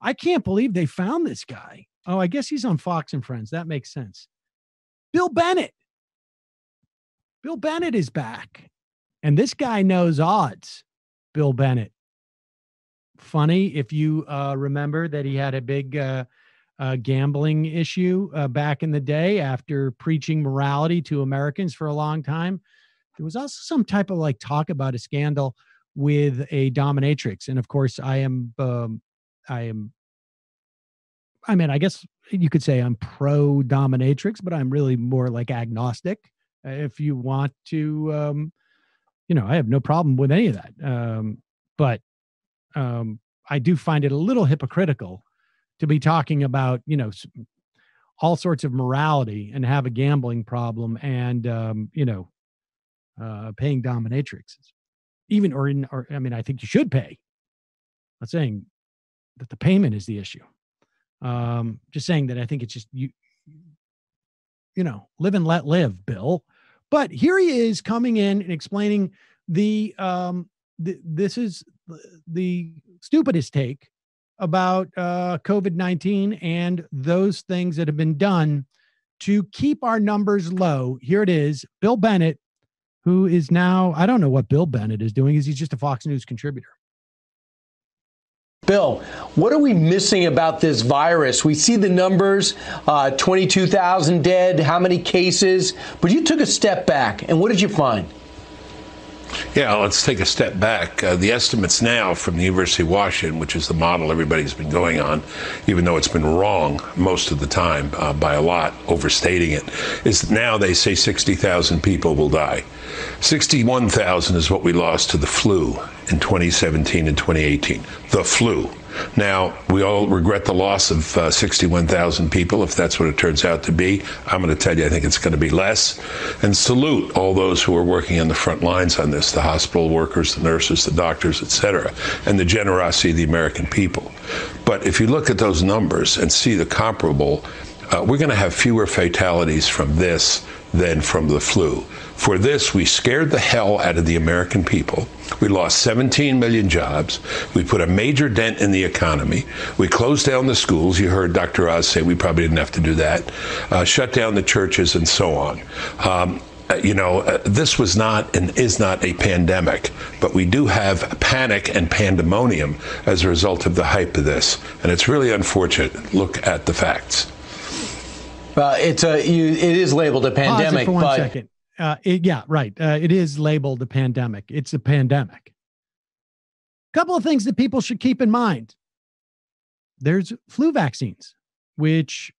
I can't believe they found this guy. Oh, I guess he's on Fox and Friends. That makes sense. Bill Bennett. Bill Bennett is back. And this guy knows odds. Bill Bennett. Funny if you remember that he had a big gambling issue back in the day after preaching morality to Americans for a long time. There was also some type of like talk about a scandal with a dominatrix. And of course, I guess you could say I'm pro dominatrix, but I'm really more like agnostic. If you want to, I have no problem with any of that. But I do find it a little hypocritical to be talking about, all sorts of morality and have a gambling problem and, paying dominatrixes. I think you should pay. I'm not saying that the payment is the issue. Just saying that I think it's just, live and let live, Bill. But here he is coming in and explaining this is the stupidest take about COVID-19 and those things that have been done to keep our numbers low. Here it is, Bill Bennett, who is now, I don't know what Bill Bennett is doing. He's just a Fox News contributor. Bill, what are we missing about this virus? We see the numbers, 22,000 dead, how many cases, but you took a step back, and what did you find? Yeah, let's take a step back. The estimates now from the University of Washington, which is the model everybody's been going on, even though it's been wrong most of the time by a lot, overstating it, is that now they say 60,000 people will die. 61,000 is what we lost to the flu in 2017 and 2018. The flu. Now, we all regret the loss of 61,000 people, if that's what it turns out to be. I'm going to tell you, I think it's going to be less. And salute all those who are working on the front lines on this, the hospital workers, the nurses, the doctors, et cetera, and the generosity of the American people. But if you look at those numbers and see the comparable, we're going to have fewer fatalities from this than from the flu. For this, we scared the hell out of the American people. We lost 17 million jobs. We put a major dent in the economy. We closed down the schools. You heard Dr. Oz say we probably didn't have to do that. Shut down the churches and so on. This was not and is not a pandemic, but we do have panic and pandemonium as a result of the hype of this. And it's really unfortunate. Look at the facts. It is labeled a pandemic. Pause it for one second. It is labeled a pandemic. It's a pandemic. A couple of things that people should keep in mind. There's flu vaccines, which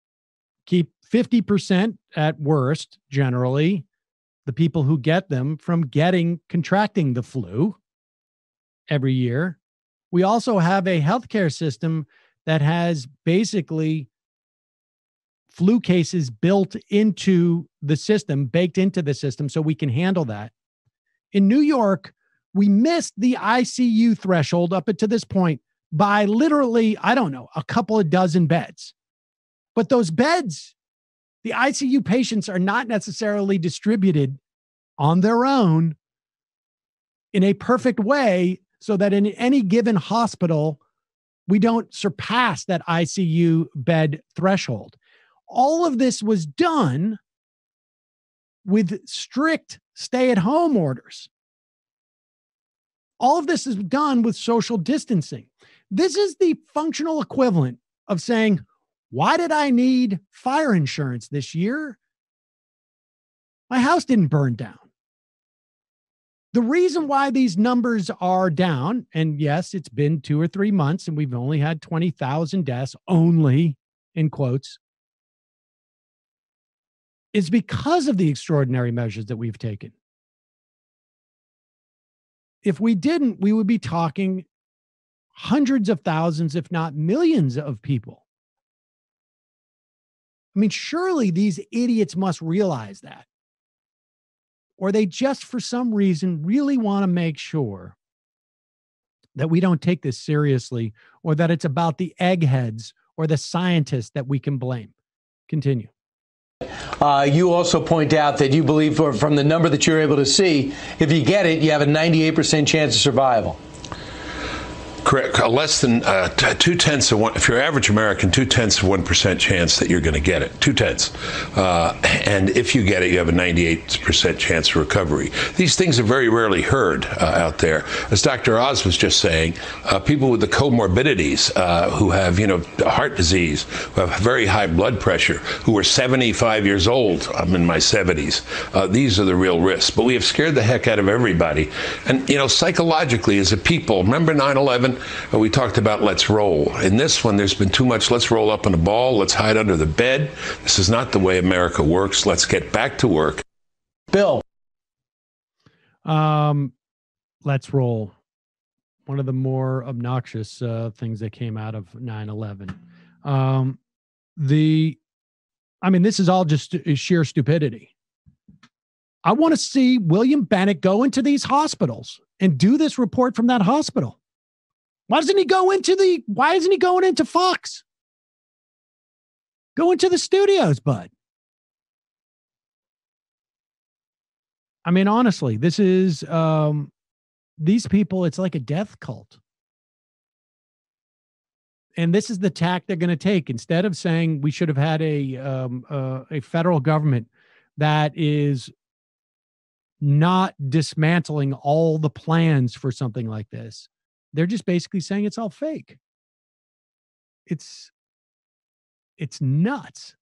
keep 50% at worst, generally, the people who get them from contracting the flu every year. We also have a healthcare system that has basically flu cases built into the system, baked into the system, so we can handle that. In New York, we missed the ICU threshold up to this point by literally, a couple of dozen beds. But those beds, the ICU patients are not necessarily distributed on their own in a perfect way so that in any given hospital, we don't surpass that ICU bed threshold. All of this was done with strict stay-at-home orders. All of this is done with social distancing. This is the functional equivalent of saying, why did I need fire insurance this year? My house didn't burn down. The reason why these numbers are down, and yes, it's been 2 or 3 months and we've only had 20,000 deaths, only in quotes, is because of the extraordinary measures that we've taken. If we didn't, we would be talking hundreds of thousands, if not millions of people. I mean, surely these idiots must realize that. Or they just, for some reason, really want to make sure that we don't take this seriously, or that it's about the eggheads or the scientists that we can blame. Continue. You also point out that you believe from the number that you're able to see, if you get it, you have a 98% chance of survival. Correct. Less than 2/10 of one. If you're average American, 2/10 of 1% chance that you're going to get it. 2/10, and if you get it, you have a 98% chance of recovery. These things are very rarely heard out there. As Dr. Oz was just saying, people with the comorbidities, who have heart disease, who have very high blood pressure, who are 75 years old. I'm in my 70s. These are the real risks. But we have scared the heck out of everybody. And psychologically, as a people, remember 9/11? We talked about let's roll. In this one, there's been too much let's roll up in a ball, let's hide under the bed. This is not the way America works. Let's get back to work. Bill. Let's roll. One of the more obnoxious things that came out of 9/11. This is all just sheer stupidity. I want to see William Bennett go into these hospitals and do this report from that hospital. Why isn't he going into Fox? Go into the studios, bud. Honestly, this is, these people, it's like a death cult. And this is the tack they're going to take. Instead of saying we should have had a federal government that is not dismantling all the plans for something like this, they're just basically saying it's all fake. It's nuts.